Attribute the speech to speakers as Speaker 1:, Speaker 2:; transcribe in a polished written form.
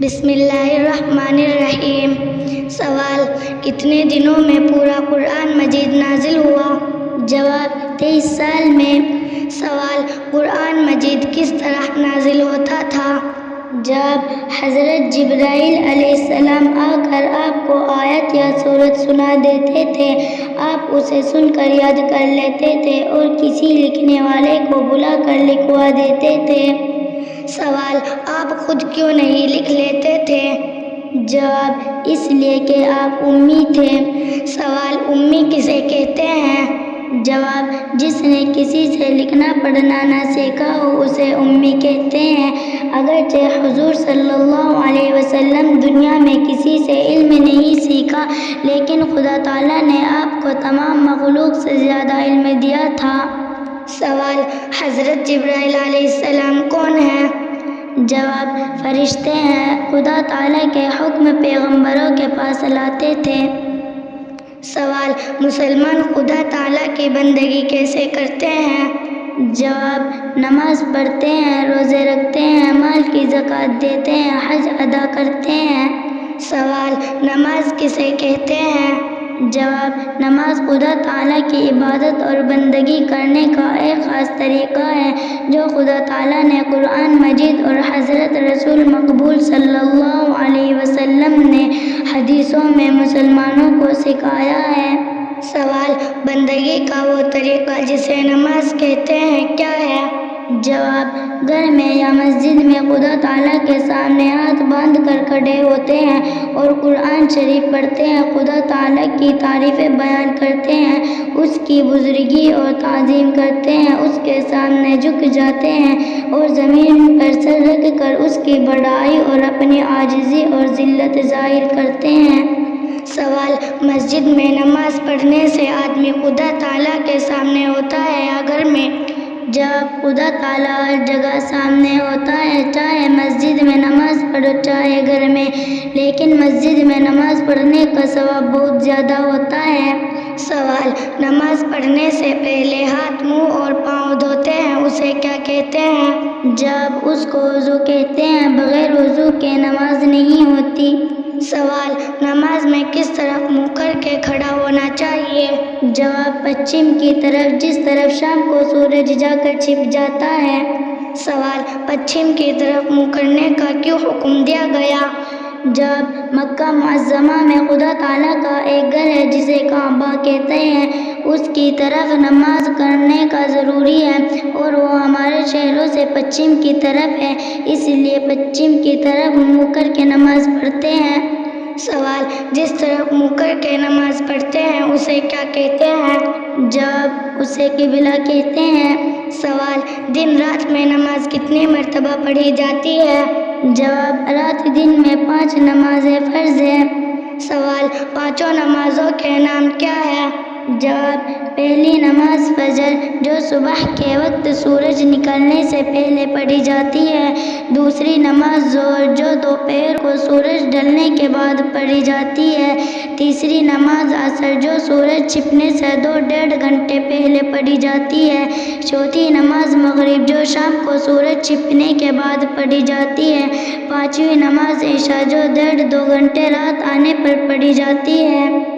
Speaker 1: بسم اللہ الرحمن الرحیم۔ سوال: کتنے دنوں میں پورا قرآن مجید نازل ہوا؟ جواب: 23 سال میں۔ سوال: قرآن مجید کس طرح نازل ہوتا تھا؟ جواب: حضرت جبرائیل علیہ السلام آ کر آپ کو آیت یا سورت سنا دیتے تھے، آپ اسے سن کر یاد کر لیتے تھے اور کسی لکھنے والے کو بلا کر لکھوا دیتے تھے۔ سوال: آپ خود کیوں نہیں لکھ لیتے تھے؟ جواب: اس لیے کہ آپ امی تھے۔ سوال: امی کسے کہتے ہیں؟ جواب: جس نے کسی سے لکھنا پڑھنا نہ سیکھا ہو اسے امی کہتے ہیں۔ اگرچہ حضور صلی اللہ علیہ وسلم دنیا میں کسی سے علم نہیں سیکھا، لیکن خدا تعالیٰ نے آپ کو تمام مخلوق سے زیادہ علم دیا تھا۔ سوال: حضرت جبرائیل علیہ السلام کون ہیں؟ جواب: فرشتے ہیں، خدا تعالیٰ کے حکم پیغمبروں کے پاس لاتے تھے۔ سوال: مسلمان خدا تعالیٰ کی بندگی کیسے کرتے ہیں؟ جواب: نماز پڑھتے ہیں، روزے رکھتے ہیں، مال کی زکوٰۃ دیتے ہیں، حج ادا کرتے ہیں۔ سوال: نماز کسے کہتے ہیں؟ جواب: نماز خدا تعالیٰ کی عبادت اور بندگی کرنے کا ایک خاص طریقہ ہے جو خدا تعالیٰ نے قرآن مجید اور حضرت رسول مقبول صلی اللہ علیہ وسلم نے حدیثوں میں مسلمانوں کو سکھایا ہے۔ سوال: بندگی کا وہ طریقہ جسے نماز کہتے ہیں کیا ہے؟ جواب: گھر میں یا مسجد میں خدا تعالیٰ کے سامنے ہاتھ باندھ کر کھڑے ہوتے ہیں اور قرآن شریف پڑھتے ہیں، خدا تعالیٰ کی تعریفیں بیان کرتے ہیں، اس کی بزرگی اور تعظیم کرتے ہیں، اس کے سامنے جھک جاتے ہیں اور زمین پر سر رکھ کر اس کی بڑائی اور اپنی عاجزی اور ذلت ظاہر کرتے ہیں۔ سوال: مسجد میں نماز پڑھنے سے آدمی خدا تعالیٰ کے سامنے ہوتا ہے یا گھر میں؟ جواب: خدا تعالیٰ ہر جگہ سامنے ہوتا ہے، چاہے مسجد میں نماز پڑھو چاہے گھر میں، لیکن مسجد میں نماز پڑھنے کا ثواب بہت زیادہ ہوتا ہے۔ سوال: نماز پڑھنے سے پہلے ہاتھ، منہ اور پاؤں دھوتے ہیں، اسے کیا کہتے ہیں؟ جواب: اس کو وضو کہتے ہیں، بغیر وضو کے نماز نہیں ہوتی۔ سوال: نماز میں کس طرف منہ کر کے کھڑا ہونا چاہیے؟ جواب: پچھم کی طرف، جس طرف شام کو سورج جا کر چھپ جاتا ہے۔ سوال: پچھم کی طرف منہ کرنے کا کیوں حکم دیا گیا؟ جواب: مکہ معظمہ میں خدا تعالیٰ کا ایک گھر ہے جسے کعبہ کہتے ہیں، اس کی طرف نماز کرنے کا ضروری ہے اور وہ ہمارے شہروں سے پچھم کی طرف ہے، اس لیے پچھم کی طرف منہ کر کے نماز پڑھتے ہیں۔ سوال: جس طرف منہ کر کے نماز پڑھتے ہیں اسے کیا کہتے ہیں؟ جواب: اسے قبلہ کہتے ہیں۔ سوال: دن رات میں نماز کتنی مرتبہ پڑھی جاتی ہے؟ جواب: رات دن میں 5 نمازیں فرض ہیں۔ سوال: پانچوں نمازوں کے نام کیا ہیں؟ جواب: پہلی نماز فجر جو صبح کے وقت سورج نکلنے سے پہلے پڑھی جاتی ہے، دوسری نماز ظہر جو دوپہر کو سورج ڈھلنے کے بعد پڑھی جاتی ہے، تیسری نماز عصر جو سورج چھپنے سے 2-1.5 گھنٹے پہلے پڑھی جاتی ہے، چوتھی نماز مغرب جو شام کو سورج چھپنے کے بعد پڑھی جاتی ہے، پانچویں نماز عشاء جو 1.5-2 گھنٹے رات آنے پر پڑھی جاتی ہے۔